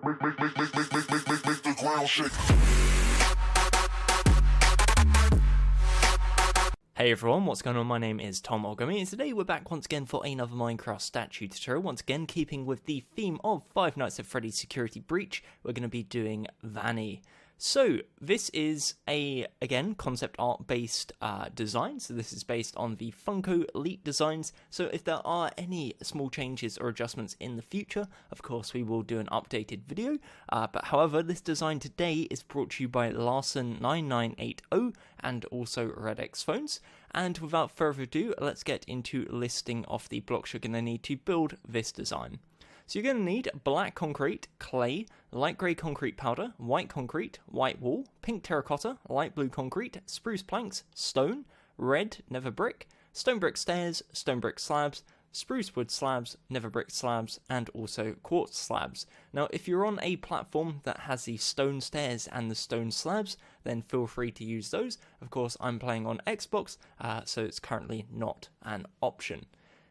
Make the ground shake. Hey everyone, what's going on? My name is Tom or Gummy, and today we're back once again for another Minecraft statue tutorial. Once again, keeping with the theme of Five Nights at Freddy's Security Breach, we're going to be doing Vanny. So, this is again, concept art based design, so this is based on the Funko Elite designs, so if there are any small changes or adjustments in the future, of course we will do an updated video, but however, this design today is brought to you by Larson9980 and also RedXPhones, and without further ado, let's get into listing off the blocks you're going to need to build this design. So you're going to need black concrete, clay, light grey concrete powder, white concrete, white wool, pink terracotta, light blue concrete, spruce planks, stone, red nether brick, stone brick stairs, stone brick slabs, spruce wood slabs, nether brick slabs, and also quartz slabs. Now if you're on a platform that has the stone stairs and the stone slabs, then feel free to use those. Of course I'm playing on Xbox, so it's currently not an option.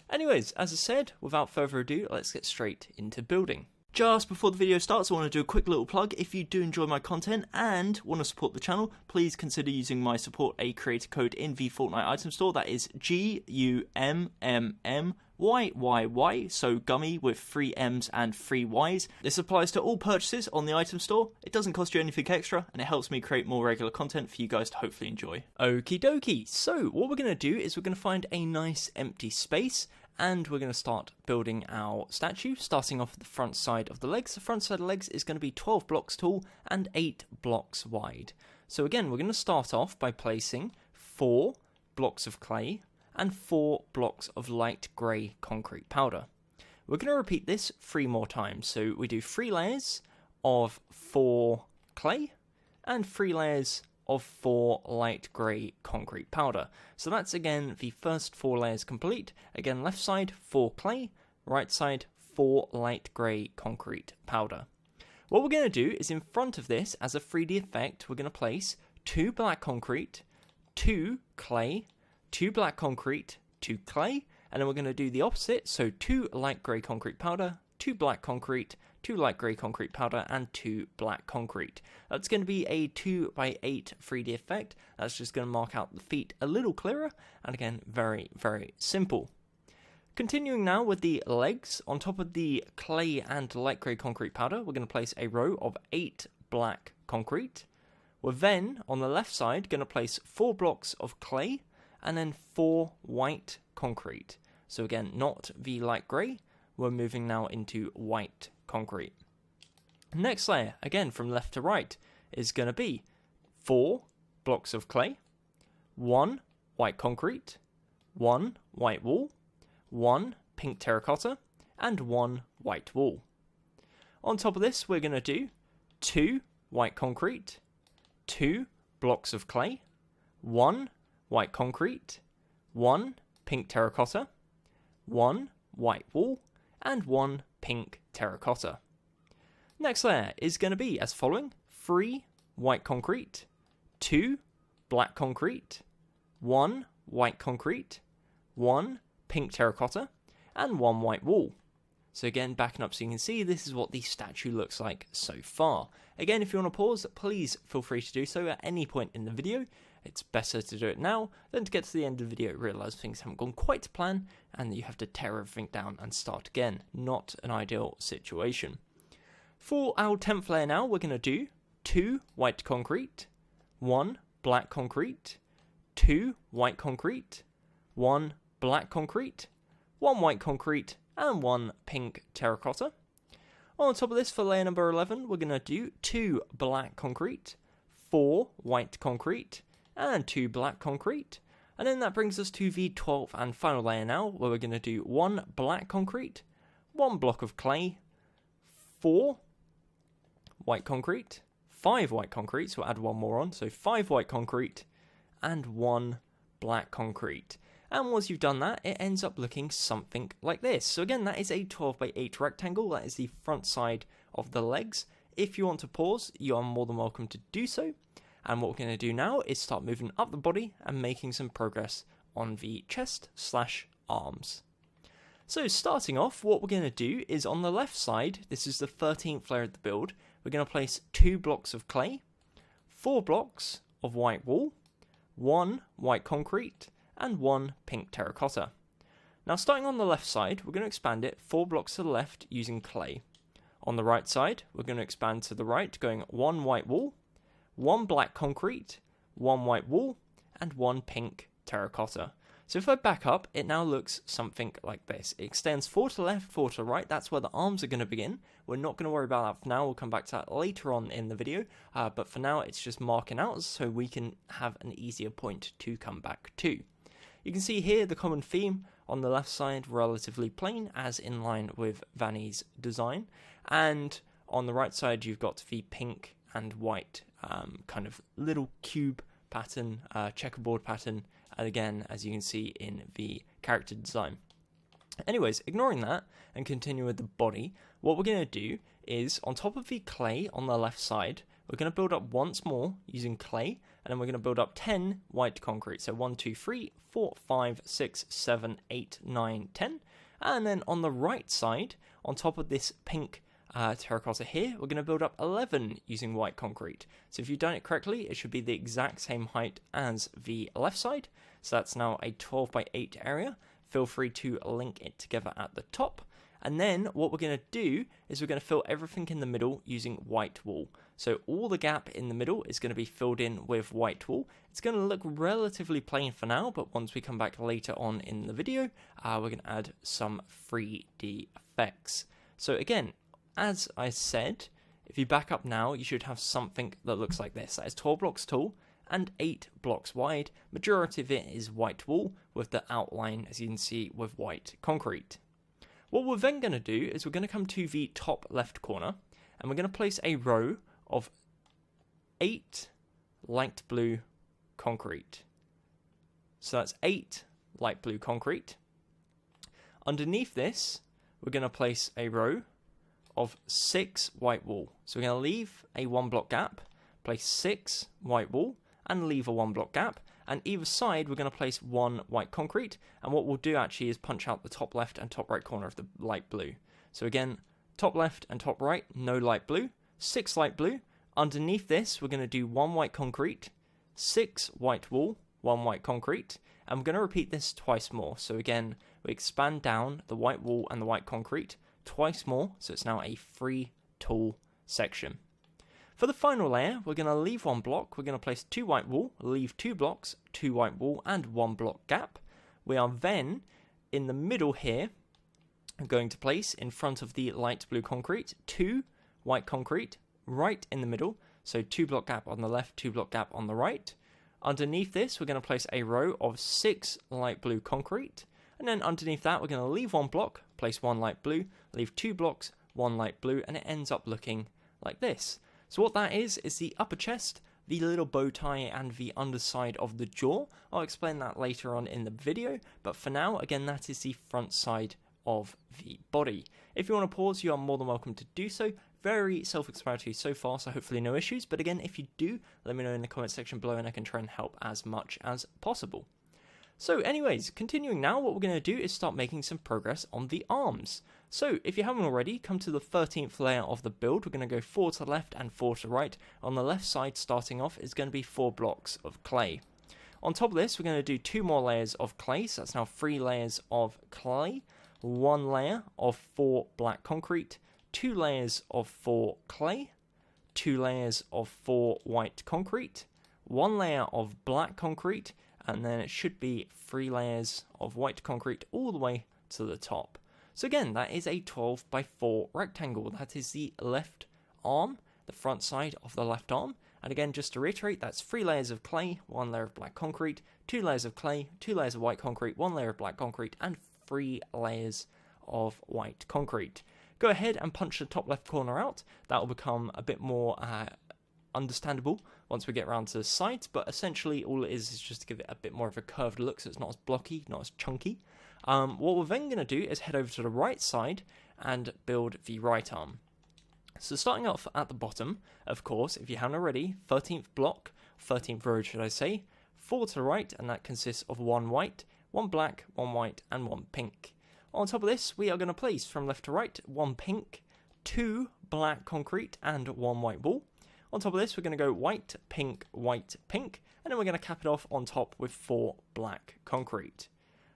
Anyways, as I said, without further ado, let's get straight into building. Just before the video starts, I want to do a quick little plug. If you do enjoy my content and want to support the channel, please consider using my support a creator code in the Fortnite item store. That is GUMMMYYY, so Gummy with 3 M's and 3 Y's. This applies to all purchases on the item store. It doesn't cost you anything extra, and it helps me create more regular content for you guys to hopefully enjoy. Okie dokie, so what we're going to do is we're going to find a nice empty space, and we're going to start building our statue, starting off at the front side of the legs. The front side of the legs is going to be 12 blocks tall and 8 blocks wide. So again, we're going to start off by placing 4 blocks of clay and 4 blocks of light grey concrete powder. We're going to repeat this 3 more times. So we do 3 layers of 4 clay and 3 layers of 4 light grey concrete powder. So that's again the first 4 layers complete. Again, left side 4 clay, right side 4 light grey concrete powder. What we're going to do is in front of this, as a 3D effect, we're going to place 2 black concrete, 2 clay, 2 black concrete, 2 clay, and then we're going to do the opposite, so 2 light grey concrete powder, 2 black concrete, 2 light grey concrete powder, and 2 black concrete. That's going to be a 2x8 3D effect. That's just going to mark out the feet a little clearer, and again, very, very simple. Continuing now with the legs, on top of the clay and light grey concrete powder, we're going to place a row of 8 black concrete. We're then, on the left side, going to place 4 blocks of clay, and then 4 white concrete. So again, not the light grey, we're moving now into white concrete. Next layer, again from left to right, is going to be 4 blocks of clay, 1 white concrete, 1 white wool, 1 pink terracotta, and 1 white wool. On top of this, we're going to do 2 white concrete, 2 blocks of clay, 1 white concrete, 1 pink terracotta, 1 white wool, and 1 pink terracotta. Next layer is going to be as following: 3 white concrete, 2 black concrete, 1 white concrete, 1 pink terracotta, and 1 white wool. So again, backing up so you can see, this is what the statue looks like so far. Again, if you want to pause, please feel free to do so at any point in the video. It's better to do it now than to get to the end of the video and realise things haven't gone quite to plan and that you have to tear everything down and start again. Not an ideal situation. For our 10th layer now, we're going to do 2 white concrete, 1 black concrete, 2 white concrete, 1 black concrete, 1 white concrete, and 1 pink terracotta. On top of this, for layer number 11, we're going to do 2 black concrete, 4 white concrete, and 2 black concrete. And then that brings us to the 12th and final layer now, where we're going to do 1 black concrete, 1 block of clay, 4 white concrete, 5 white concrete, so we'll add 1 more on, so 5 white concrete, and 1 black concrete. And once you've done that, it ends up looking something like this. So again, that is a 12x8 rectangle, that is the front side of the legs. If you want to pause, you are more than welcome to do so. And what we're going to do now is start moving up the body and making some progress on the chest/arms. So starting off, what we're going to do is on the left side, this is the 13th layer of the build, we're going to place 2 blocks of clay, 4 blocks of white wool, 1 white concrete, and 1 pink terracotta. Now starting on the left side, we're going to expand it 4 blocks to the left using clay. On the right side, we're going to expand to the right, going 1 white wool, 1 black concrete, 1 white wool, and 1 pink terracotta. So if I back up, it now looks something like this. It extends 4 to the left, 4 to the right. That's where the arms are going to begin. We're not going to worry about that for now. We'll come back to that later on in the video. But for now, it's just marking out so we can have an easier point to come back to. You can see here the common theme on the left side, relatively plain, as in line with Vanny's design. And on the right side, you've got the pink and white kind of little cube pattern, checkerboard pattern, again, as you can see in the character design. Anyways, ignoring that and continuing with the body, what we're going to do is on top of the clay on the left side, we're going to build up once more using clay, and then we're going to build up 10 white concrete. So 1, 2, 3, 4, 5, 6, 7, 8, 9, 10. And then on the right side, on top of this pink terracotta here, we're going to build up 11 using white concrete. So if you've done it correctly, it should be the exact same height as the left side. So that's now a 12 by 8 area. Feel free to link it together at the top. And then what we're going to do is we're going to fill everything in the middle using white wool. So all the gap in the middle is going to be filled in with white wool. It's going to look relatively plain for now, but once we come back later on in the video, we're going to add some 3D effects. So again, as I said, if you back up now, you should have something that looks like this. That is 12 blocks tall and 8 blocks wide. Majority of it is white wool with the outline, as you can see, with white concrete. What we're then going to do is we're going to come to the top left corner and we're going to place a row of 8 light blue concrete. So that's 8 light blue concrete. Underneath this, we're going to place a row of 6 white wool. So we're going to leave a 1 block gap, place 6 white wool, and leave a 1 block gap. And either side, we're going to place 1 white concrete. And what we'll do actually is punch out the top left and top right corner of the light blue. So again, top left and top right, no light blue, 6 light blue. Underneath this, we're going to do 1 white concrete, 6 white wool, 1 white concrete. And we're going to repeat this twice more. So again, we expand down the white wool and the white concrete twice more, so it's now a 3 tall section. For the final layer, we're going to leave 1 block, we're going to place 2 white wool, leave 2 blocks, 2 white wool, and 1 block gap. We are then, in the middle here, going to place, in front of the light blue concrete, 2 white concrete, right in the middle, so 2 block gap on the left, 2 block gap on the right. Underneath this, we're going to place a row of 6 light blue concrete, and then underneath that, we're going to leave 1 block, place 1 light blue, leave 2 blocks, 1 light blue, and it ends up looking like this. So what that is the upper chest, the little bow tie, and the underside of the jaw. I'll explain that later on in the video, but for now, again, that is the front side of the body. If you want to pause, you are more than welcome to do so. Very self-explanatory so far, so hopefully no issues, but again, if you do, let me know in the comment section below and I can try and help as much as possible. So anyways, continuing now, what we're going to do is start making some progress on the arms. So if you haven't already, come to the 13th layer of the build. We're going to go 4 to the left and 4 to the right. On the left side, starting off, is going to be 4 blocks of clay. On top of this, we're going to do 2 more layers of clay, so that's now 3 layers of clay, 1 layer of 4 black concrete, 2 layers of 4 clay, 2 layers of 4 white concrete, 1 layer of black concrete, and then it should be 3 layers of white concrete all the way to the top. So again, that is a 12 by 4 rectangle. That is the left arm, the front side of the left arm. And again, just to reiterate, that's 3 layers of clay, 1 layer of black concrete, 2 layers of clay, 2 layers of white concrete, 1 layer of black concrete, and 3 layers of white concrete. Go ahead and punch the top left corner out. That will become a bit more understandable once we get around to the sides, but essentially all it is just to give it a bit more of a curved look so it's not as blocky, not as chunky. What we're then going to do is head over to the right side and build the right arm. So starting off at the bottom, of course, if you haven't already, 13th block, 13th row should I say, 4 to the right, and that consists of 1 white, 1 black, 1 white, and 1 pink. On top of this, we are going to place from left to right 1 pink, 2 black concrete, and 1 white wall. On top of this, we're going to go white, pink, pink, and then we're going to cap it off on top with 4 black concrete.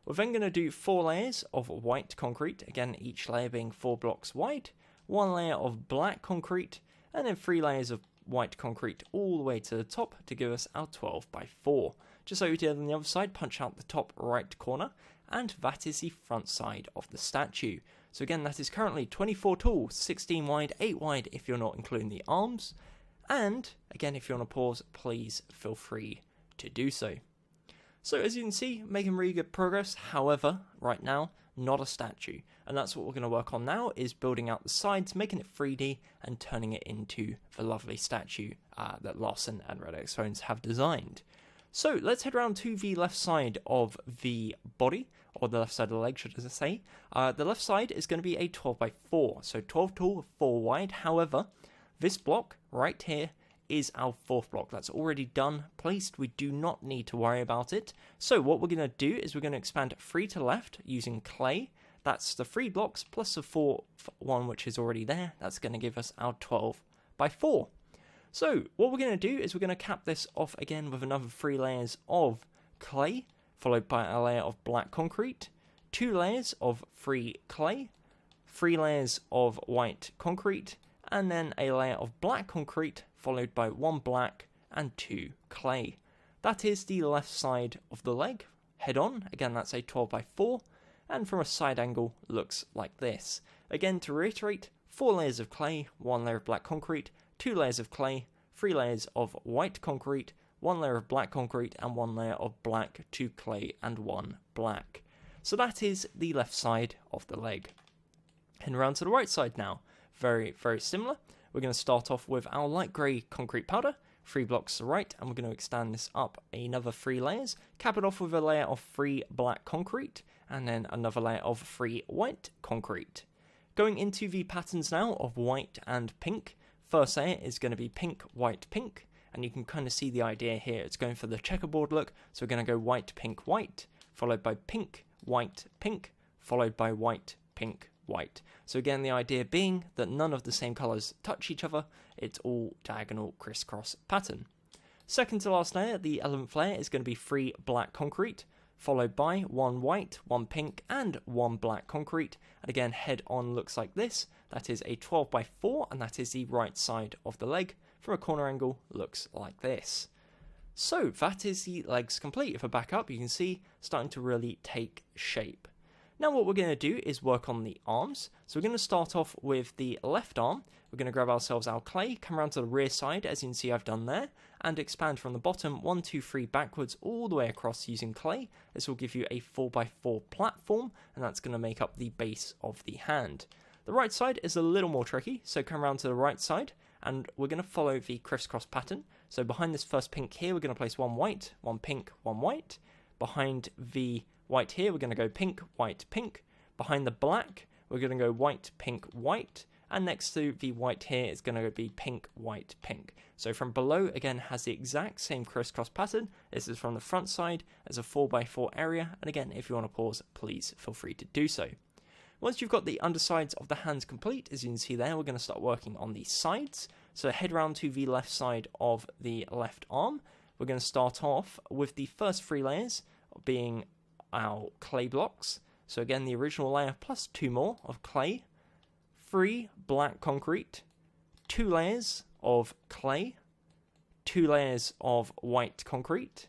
We're then going to do 4 layers of white concrete, again each layer being 4 blocks wide, 1 layer of black concrete, and then 3 layers of white concrete all the way to the top to give us our 12 by 4. Just like we did on the other side, punch out the top right corner, and that is the front side of the statue. So again, that is currently 24 tall, 16 wide, 8 wide if you're not including the arms. And again, if you want to pause, please feel free to do so. So as you can see, making really good progress. However, right now, not a statue. And that's what we're going to work on now, is building out the sides, making it 3D, and turning it into the lovely statue that Larson and RedXPhones have designed. So let's head around to the left side of the body, or the left side of the leg, should I say. The left side is going to be a 12 by 4, so 12 tall, 4 wide. However, this block right here is our 4th block. That's already done, placed. We do not need to worry about it. So what we're going to do is we're going to expand 3 to left using clay. That's the 3 blocks plus the 4th one which is already there. That's going to give us our 12 by 4. So what we're going to do is we're going to cap this off again with another 3 layers of clay, followed by a layer of black concrete, 2 layers of free clay, 3 layers of white concrete, and then a layer of black concrete, followed by 1 black and 2 clay. That is the left side of the leg. Head on, again that's a 12 by 4, and from a side angle looks like this. Again, to reiterate, 4 layers of clay, 1 layer of black concrete, 2 layers of clay, 3 layers of white concrete, 1 layer of black concrete, and 1 layer of black, 2 clay, and 1 black. So that is the left side of the leg. Heading around to the right side now. Very, very similar. We're going to start off with our light grey concrete powder, 3 blocks to the right, and we're going to extend this up another 3 layers, cap it off with a layer of 3 black concrete, and then another layer of 3 white concrete. Going into the patterns now of white and pink. First layer is going to be pink, white, pink, and you can kind of see the idea here. It's going for the checkerboard look, so we're going to go white, pink, white, followed by pink, white, pink, followed by white, pink, white. So again, the idea being that none of the same colours touch each other, it's all diagonal crisscross pattern. Second to last layer, the 11th layer, is going to be 3 black concrete, followed by 1 white, 1 pink, and 1 black concrete. And again, head on looks like this. That is a 12 by 4, and that is the right side of the leg. From a corner angle, looks like this. So that is the legs complete. If I back up, you can see starting to really take shape. Now what we're going to do is work on the arms. So we're going to start off with the left arm. We're going to grab ourselves our clay, come around to the rear side, as you can see I've done there, and expand from the bottom 1, 2, 3 backwards all the way across using clay. This will give you a 4x4 platform, and that's going to make up the base of the hand. The right side is a little more tricky, so come around to the right side, and we're going to follow the crisscross pattern. So behind this first pink here, we're going to place 1 white, 1 pink, 1 white. Behind the white here, we're going to go pink, white, pink. Behind the black, we're going to go white, pink, white. And next to the white here is going to be pink, white, pink. So from below, again, has the exact same crisscross pattern. This is from the front side as a 4x4 area. And again, if you want to pause, please feel free to do so. Once you've got the undersides of the hands complete, as you can see there, we're going to start working on the sides. So head round to the left side of the left arm. We're going to start off with the first 3 layers being our clay blocks. So again, the original layer plus 2 more of clay, 3 black concrete, 2 layers of clay, 2 layers of white concrete,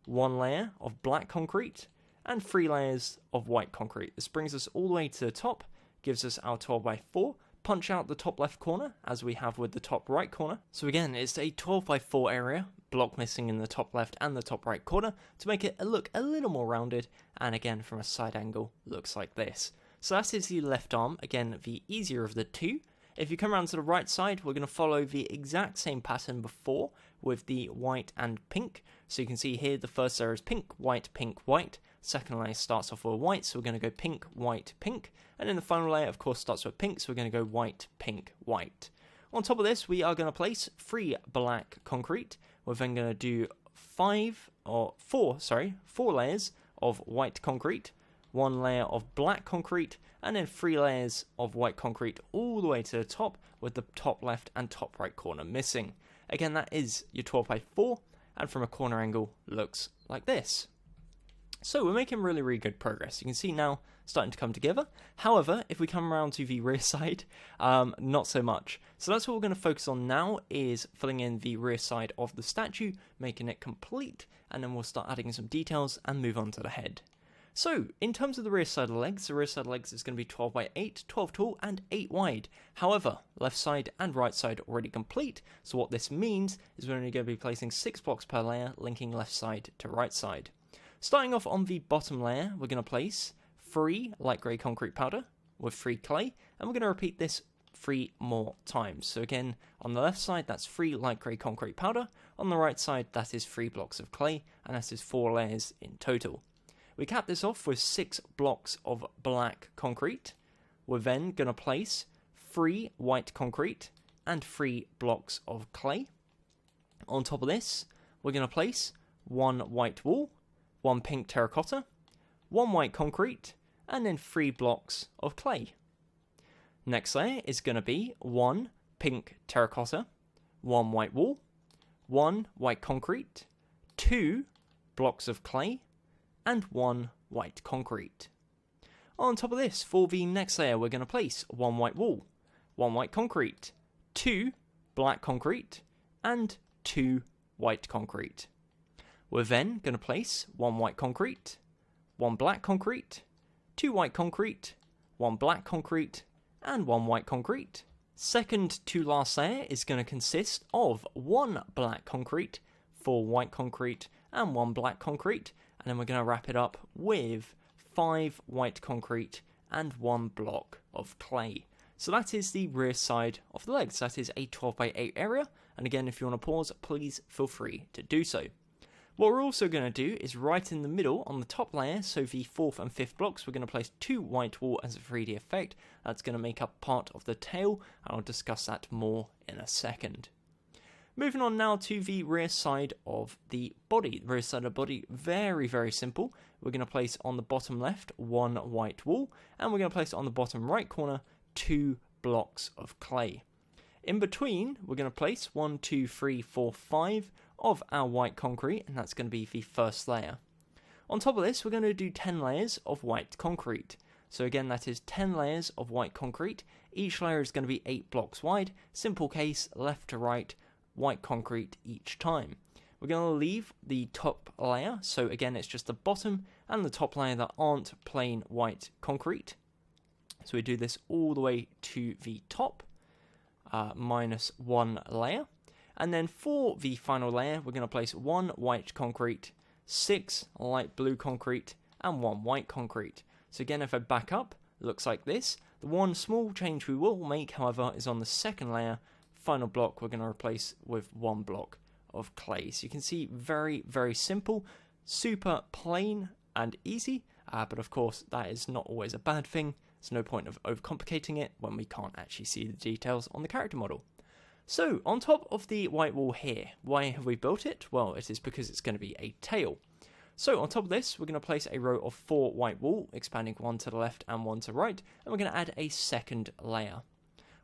1 layer of black concrete, and 3 layers of white concrete. This brings us all the way to the top, gives us our 12x4. Punch out the top left corner, as we have with the top right corner. So again, it's a 12x4 area, block missing in the top left and the top right corner, to make it look a little more rounded, and again, from a side angle, looks like this. So that is the left arm, again, the easier of the two. If you come around to the right side, we're going to follow the exact same pattern before, with the white and pink. So you can see here, the first layer is pink, white, white. Second layer starts off with white, so we're going to go pink, white, pink. And then the final layer, of course, starts with pink, so we're going to go white, pink, white. On top of this, we are going to place 3 black concrete. We're then going to do 4 layers of white concrete, one layer of black concrete, and then 3 layers of white concrete all the way to the top, with the top left and top right corner missing. Again, that is your 12 by 4, and from a corner angle looks like this. So we're making really, really good progress. You can see now starting to come together. However, if we come around to the rear side, not so much. So that's what we're going to focus on now, is filling in the rear side of the statue, making it complete, and then we'll start adding some details and move on to the head. So, in terms of the rear side of the legs is going to be 12 by 8, 12 tall, and 8 wide. However, left side and right side already complete, so what this means is we're only going to be placing 6 blocks per layer, linking left side to right side. Starting off on the bottom layer, we're going to place 3 light grey concrete powder with 3 clay, and we're going to repeat this 3 more times. So again, on the left side, that's 3 light grey concrete powder. On the right side, that is 3 blocks of clay, and that is 4 layers in total. We cap this off with 6 blocks of black concrete. We're then going to place 3 white concrete and 3 blocks of clay. On top of this, we're going to place 1 white wool, 1 pink terracotta, 1 white concrete, and then 3 blocks of clay. Next layer is going to be 1 pink terracotta, 1 white wool, 1 white concrete, 2 blocks of clay, and 1 white concrete. On top of this, for the next layer, we're going to place 1 white wool, 1 white concrete, 2 black concrete, and 2 white concrete. We're then going to place 1 white concrete, 1 black concrete, 2 white concrete, 1 black concrete, and 1 white concrete. Second to last layer is going to consist of 1 black concrete, 4 white concrete, and 1 black concrete, and then we're going to wrap it up with 5 white concrete and 1 block of clay. So that is the rear side of the legs. That is a 12 by 8 area, and again, if you want to pause, please feel free to do so. What we're also going to do is right in the middle on the top layer, so the 4th and 5th blocks, we're going to place 2 white wool as a 3D effect. That's going to make up part of the tail, and I'll discuss that more in a second. Moving on now to the rear side of the body. The rear side of the body, very, very simple. We're going to place on the bottom left 1 white wool, and we're going to place on the bottom right corner 2 blocks of clay. In between, we're going to place 1, 2, 3, 4, 5 of our white concrete, and that's going to be the first layer. On top of this, we're going to do 10 layers of white concrete. So again, that is 10 layers of white concrete. Each layer is going to be 8 blocks wide. Simple case, left to right, white concrete each time. We're going to leave the top layer, so again, it's just the bottom and the top layer that aren't plain white concrete. So we do this all the way to the top, minus 1 layer. And then for the final layer, we're going to place 1 white concrete, 6 light blue concrete, and 1 white concrete. So again, if I back up, it looks like this. The one small change we will make, however, is on the second layer. Final block, we're going to replace with 1 block of clay. So you can see, very, very simple, super plain and easy. But of course, that is not always a bad thing. There's no point of overcomplicating it when we can't actually see the details on the character model. So, on top of the white wool here, why have we built it? Well, it is because it's going to be a tail. So, on top of this, we're going to place a row of 4 white wool, expanding 1 to the left and 1 to the right, and we're going to add a second layer.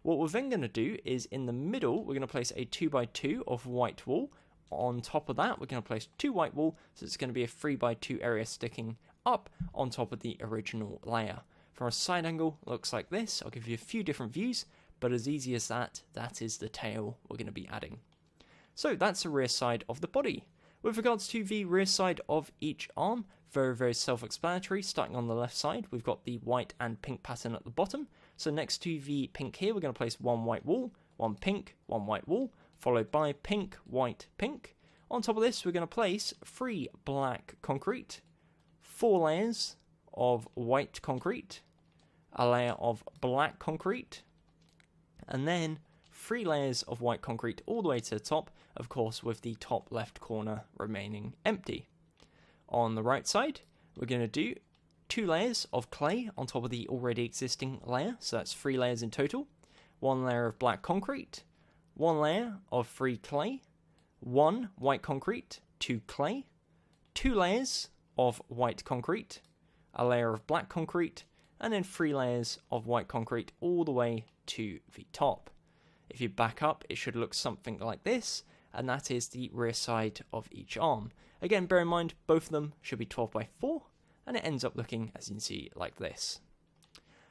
What we're then going to do is, in the middle, we're going to place a 2 by 2 of white wool. On top of that, we're going to place 2 white wool, so it's going to be a 3 by 2 area sticking up on top of the original layer. From a side angle, it looks like this. I'll give you a few different views. But as easy as that, that is the tail we're going to be adding. So that's the rear side of the body. With regards to the rear side of each arm, very, very self-explanatory. Starting on the left side, we've got the white and pink pattern at the bottom. So next to the pink here, we're going to place 1 white wool, 1 pink, 1 white wool, followed by pink, white, pink. On top of this, we're going to place 3 black concrete, 4 layers of white concrete, a layer of black concrete, and then 3 layers of white concrete all the way to the top, of course, with the top left corner remaining empty. On the right side, we're going to do 2 layers of clay on top of the already existing layer, so that's 3 layers in total. 1 layer of black concrete, 1 layer of 3 clay, 1 white concrete, 2 clay, 2 layers of white concrete, a layer of black concrete, and then 3 layers of white concrete all the way to the top. If you back up, it should look something like this, and that is the rear side of each arm. Again, bear in mind, both of them should be 12 by 4, and it ends up looking, as you can see, like this.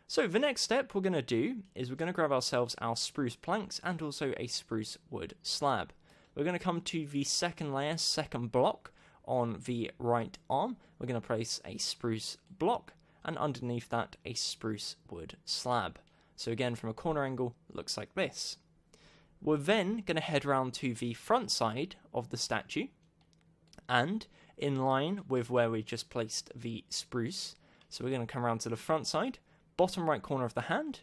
So the next step we're going to do is we're going to grab ourselves our spruce planks and also a spruce wood slab. We're going to come to the second layer, second block on the right arm. We're going to place a spruce block, and underneath that a spruce wood slab. So again, from a corner angle, it looks like this. We're then going to head round to the front side of the statue, and in line with where we just placed the spruce, so we're going to come around to the front side, bottom right corner of the hand,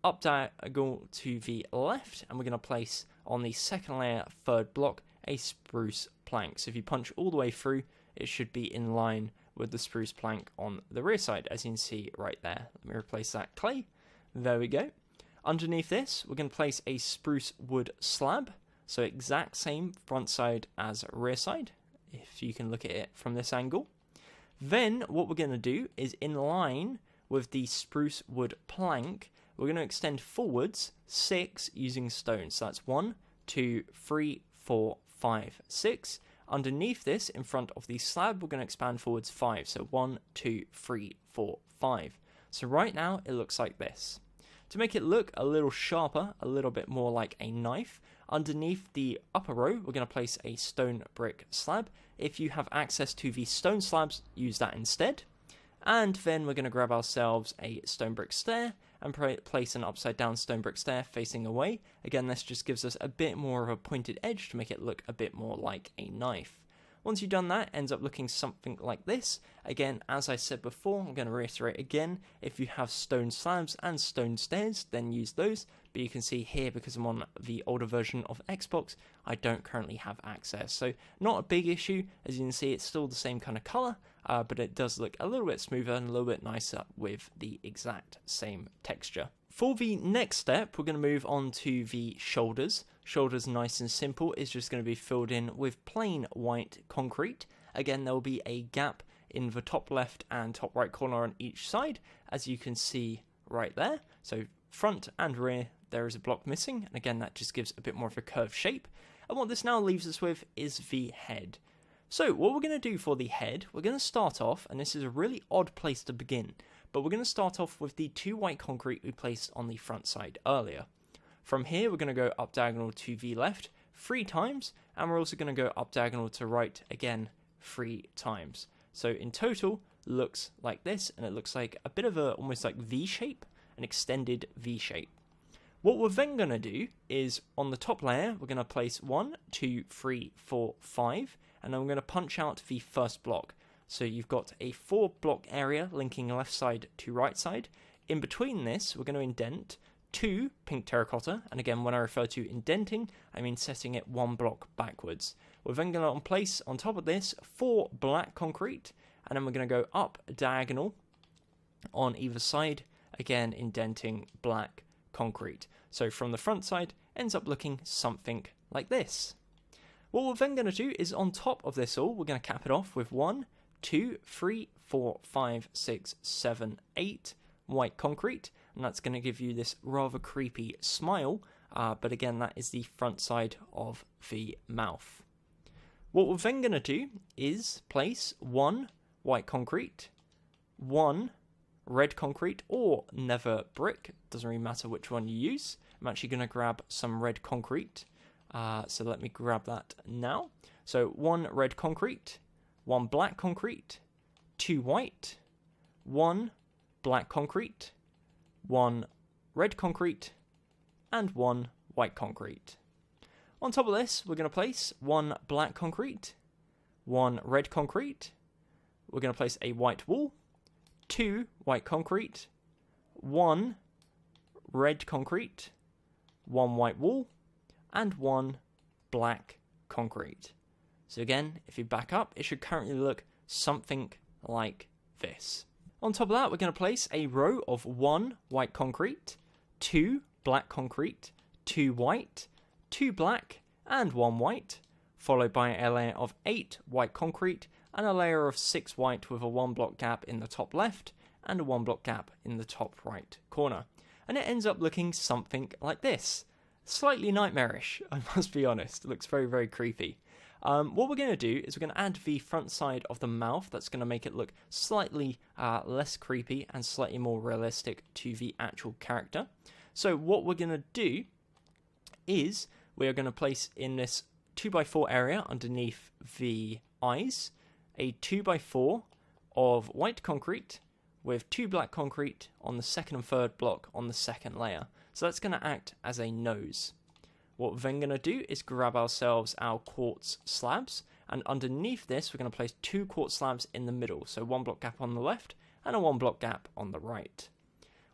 up diagonal to the left, and we're going to place on the second layer, third block, a spruce plank. So if you punch all the way through, it should be in line with the spruce plank on the rear side, as you can see right there. Let me replace that clay. There we go. Underneath this, we're going to place a spruce wood slab, so exact same front side as rear side, if you can look at it from this angle. Then what we're going to do is, in line with the spruce wood plank, we're going to extend forwards 6 using stone. So that's 1, 2, 3, 4, 5, 6. Underneath this, in front of the slab, we're going to expand forwards 5. So 1, 2, 3, 4, 5. So right now, it looks like this. To make it look a little sharper, a little bit more like a knife, underneath the upper row, we're going to place a stone brick slab. If you have access to the stone slabs, use that instead. And then we're going to grab ourselves a stone brick stair and place an upside down stone brick stair facing away. Again, this just gives us a bit more of a pointed edge to make it look a bit more like a knife. Once you've done that, it ends up looking something like this. Again, as I said before, I'm going to reiterate again, if you have stone slabs and stone stairs, then use those. But you can see here, because I'm on the older version of Xbox, I don't currently have access. So not a big issue. As you can see, it's still the same kind of colour, but it does look a little bit smoother and a little bit nicer with the exact same texture. For the next step, we're going to move on to the shoulders. Shoulders, nice and simple, is just going to be filled in with plain white concrete. Again, there will be a gap in the top left and top right corner on each side, as you can see right there. So front and rear, there is a block missing, and again, that just gives a bit more of a curved shape. And what this now leaves us with is the head. So what we're going to do for the head, we're going to start off, and this is a really odd place to begin, but we're going to start off with the 2 white concrete we placed on the front side earlier. From here, we're going to go up diagonal to the left 3 times, and we're also going to go up diagonal to right again 3 times. So in total, looks like this, and it looks like a bit of a almost like V shape, an extended V shape. What we're then going to do is, on the top layer, we're going to place 1, 2, 3, 4, 5, and then we're going to punch out the first block. So you've got a 4 block area linking left side to right side. In between this, we're going to indent 2 pink terracotta, and again, when I refer to indenting, I mean setting it 1 block backwards. We're then going to place on top of this 4 black concrete, and then we're going to go up diagonal on either side, again indenting black concrete. So from the front side, ends up looking something like this. What we're then going to do is, on top of this all, we're going to cap it off with 1, 2, 3, 4, 5, 6, 7, 8 white concrete, and that's going to give you this rather creepy smile, but again, that is the front side of the mouth. What we're then going to do is place 1 white concrete, 1 red concrete, or nether brick, doesn't really matter which one you use. I'm actually going to grab some red concrete, so let me grab that now. So 1 red concrete, 1 black concrete, 2 white, 1 black concrete, 1 red concrete, and 1 white concrete. On top of this, we're going to place 1 black concrete, 1 red concrete, we're going to place a white wall, 2 white concrete, 1 red concrete, 1 white wall, and 1 black concrete. So again, if you back up, it should currently look something like this. On top of that, we're going to place a row of 1 white concrete, 2 black concrete, 2 white, 2 black, and 1 white, followed by a layer of 8 white concrete, and a layer of 6 white with a 1 block gap in the top left and a 1 block gap in the top right corner. And it ends up looking something like this. Slightly nightmarish, I must be honest. It looks very, very creepy. What we're going to do is we're going to add the front side of the mouth. That's going to make it look slightly less creepy and slightly more realistic to the actual character. So what we're going to do is we're going to place in this 2x4 area underneath the eyes a 2x4 of white concrete with 2 black concrete on the second and third block on the second layer. So that's going to act as a nose. What we're then going to do is grab ourselves our quartz slabs, and underneath this we're going to place 2 quartz slabs in the middle, so 1 block gap on the left and a 1 block gap on the right.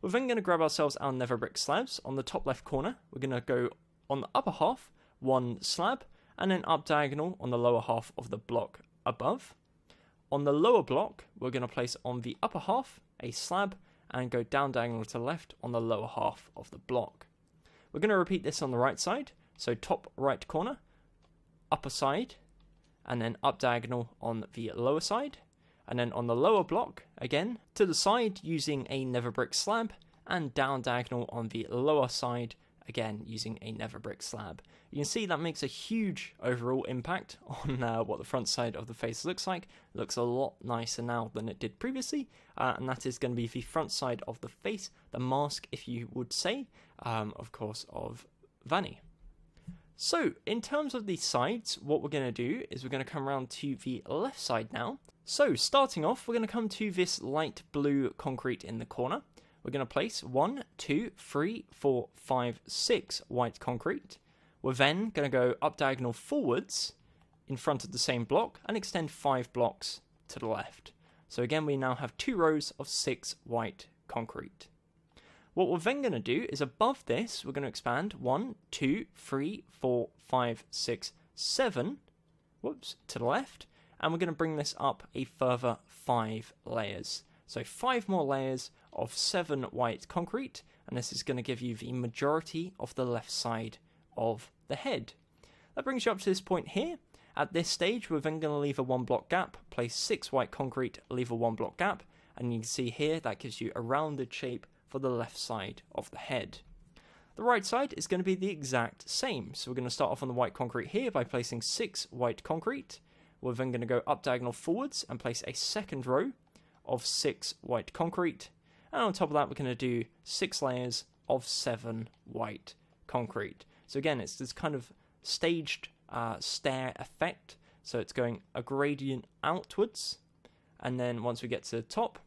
We're then going to grab ourselves our nether brick slabs. On the top left corner we're going to go on the upper half 1 slab, and then up diagonal on the lower half of the block above. On the lower block, we're going to place on the upper half a slab and go down diagonal to the left on the lower half of the block. We're going to repeat this on the right side, so top right corner, upper side, and then up diagonal on the lower side. And then on the lower block, again, to the side using a nether brick slab, and down diagonal on the lower side, again using a nether brick slab. You can see that makes a huge overall impact on what the front side of the face looks like. It looks a lot nicer now than it did previously, and that is going to be the front side of the face, the mask if you would say, of course, of Vanny. So in terms of the sides, what we're going to do is we're going to come around to the left side now. So starting off, we're going to come to this light blue concrete in the corner. We're going to place 1, 2, 3, 4, 5, 6 white concrete. We're then going to go up diagonal forwards in front of the same block and extend 5 blocks to the left. So again, we now have 2 rows of 6 white concrete. What we're then going to do is above this, we're going to expand 1, 2, 3, 4, 5, 6, 7, to the left, and we're going to bring this up a further 5 layers. So 5 more layers of 7 white concrete, and this is going to give you the majority of the left side of the head. That brings you up to this point here. At this stage, we're then going to leave a 1 block gap, place 6 white concrete, leave a 1 block gap, and you can see here that gives you a rounded shape for the left side of the head. The right side is going to be the exact same, so we're going to start off on the white concrete here by placing 6 white concrete. We're then going to go up diagonal forwards and place a second row of 6 white concrete, and on top of that we're going to do 6 layers of 7 white concrete. So again, it's this kind of staged stair effect, so it's going a gradient outwards, and then once we get to the top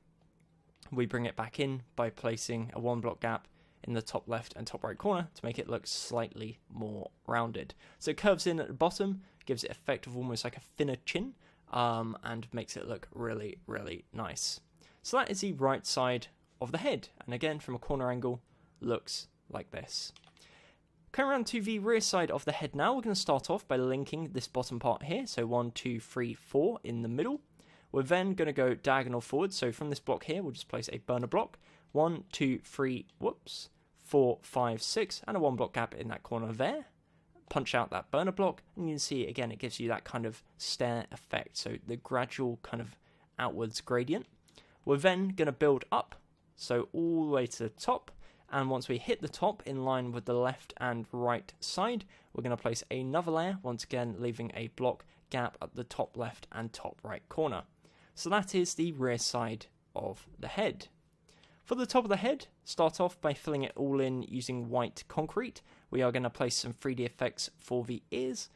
we bring it back in by placing a 1 block gap in the top left and top right corner to make it look slightly more rounded. So it curves in at the bottom, gives it effect of almost like a thinner chin, and makes it look really, really nice. So that is the right side of the head, and again from a corner angle looks like this. Coming around to the rear side of the head now, we're going to start off by linking this bottom part here, so 1, 2, 3, 4 in the middle. We're then going to go diagonal forward, so from this block here we'll just place a burner block, 1, 2, 3, 4, 5, 6, and a 1 block gap in that corner there. Punch out that burner block, and you can see again it gives you that kind of stair effect, so the gradual kind of outwards gradient. We're then going to build up, so all the way to the top, and once we hit the top in line with the left and right side, we're going to place another layer, once again leaving a block gap at the top left and top right corner. So that is the rear side of the head. For the top of the head, start off by filling it all in using white concrete. We are going to place some 3D effects for the ears,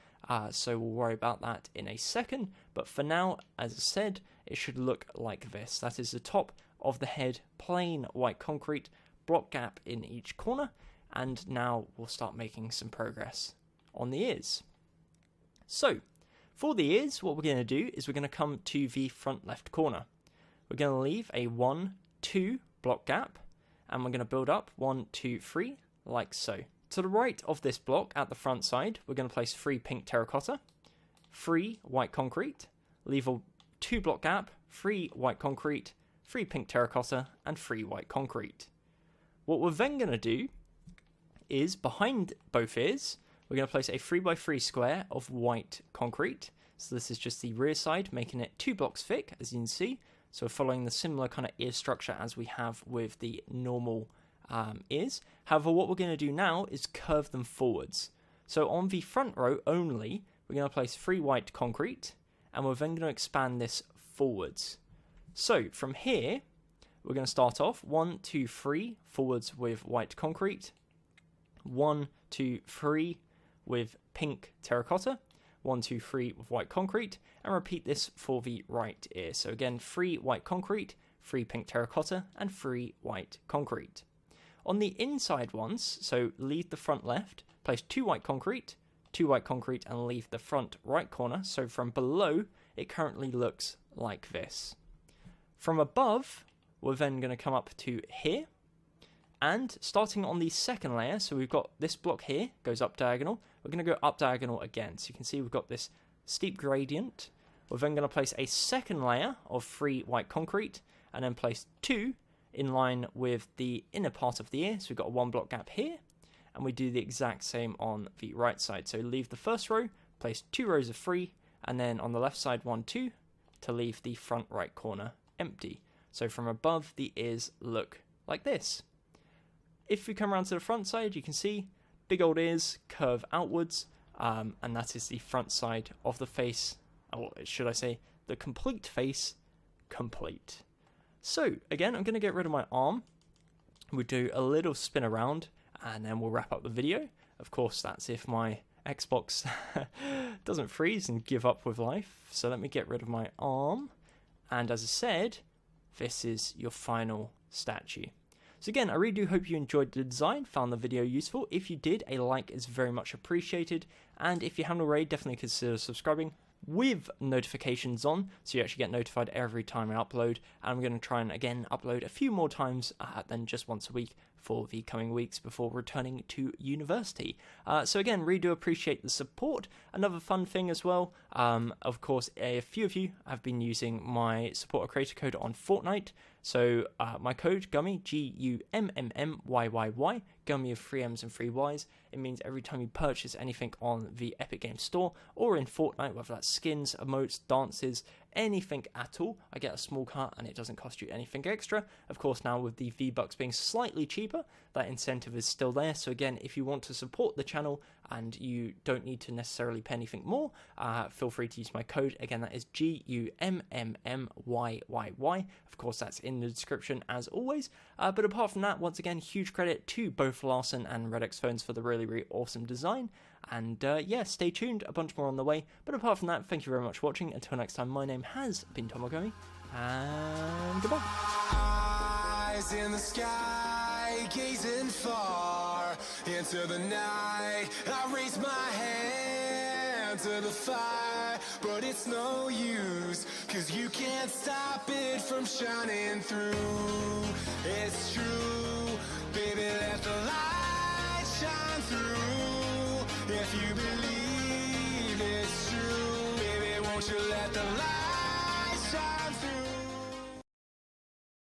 so we'll worry about that in a second. But for now, as I said, it should look like this. That is the top of the head, plain white concrete, block gap in each corner, and now we'll start making some progress on the ears. So, for the ears, what we're going to do is we're going to come to the front left corner. We're going to leave a 1, 2 block gap, and we're going to build up 1, 2, 3, like so. To the right of this block, at the front side, we're going to place 3 pink terracotta, 3 white concrete, leave a 2 block gap, 3 white concrete, 3 pink terracotta, and 3 white concrete. What we're then going to do is, behind both ears, we're going to place a 3x3 square of white concrete. So this is just the rear side, making it 2 blocks thick, as you can see. So we're following the similar kind of ear structure as we have with the normal ears. However, what we're going to do now is curve them forwards. So on the front row only, we're going to place 3 white concrete, and we're then going to expand this forwards. So from here, we're going to start off 1, 2, 3 forwards with white concrete, 1, 2, 3 with pink terracotta, 1, 2, 3 with white concrete, and repeat this for the right ear. So again, 3 white concrete, 3 pink terracotta, and 3 white concrete. On the inside ones, so leave the front left, place 2 white concrete, 2 white concrete, and leave the front right corner. So from below, it currently looks like this. From above, we're then going to come up to here, and starting on the second layer, so we've got this block here, goes up diagonal, we're going to go up diagonal again. So you can see we've got this steep gradient. We're then going to place a second layer of 3 white concrete, and then place 2 in line with the inner part of the ear. So we've got a 1 block gap here, and we do the exact same on the right side. So leave the first row, place 2 rows of 3, and then on the left side 1, 2, to leave the front right corner empty. So from above, the ears look like this. If we come around to the front side, you can see big old ears curve outwards, and that is the front side of the face, or should I say, the complete face, complete. So again, I'm going to get rid of my arm. We'll do a little spin around, and then we'll wrap up the video. Of course, that's if my Xbox doesn't freeze and give up with life. So let me get rid of my arm, and as I said, this is your final statue. So again, I really do hope you enjoyed the design, found the video useful. If you did, a like is very much appreciated. And if you haven't already, definitely consider subscribing with notifications on, so you actually get notified every time I upload. And I'm going to try and, again, upload a few more times than just once a week for the coming weeks before returning to university. So again, really do appreciate the support. Another fun thing as well, of course, a few of you have been using my supporter creator code on Fortnite. So my code, Gummy, Gummyy, Gummy of 3 M's and 3 Y's. It means every time you purchase anything on the Epic Games Store or in Fortnite, whether that's skins, emotes, dances, anything at all, I get a small cut and it doesn't cost you anything extra. Of course, now with the V-Bucks being slightly cheaper, that incentive is still there. So again, if you want to support the channel and you don't need to necessarily pay anything more, feel free to use my code. Again, that is GUMMMYYY. Of course, that's in the description as always. But apart from that, once again, huge credit to both Larson and RedXPhones for the really, really awesome design. And yeah, stay tuned, a bunch more on the way. But apart from that, thank you very much for watching. Until next time, my name has been Gummy, and goodbye. Eyes in the sky, gazing far into the night. I raise my hand to the fire, but it's no use, 'cause you can't stop it from shining through. It's true, baby, let the light shine through. If you believe it's true, baby, won't you let the light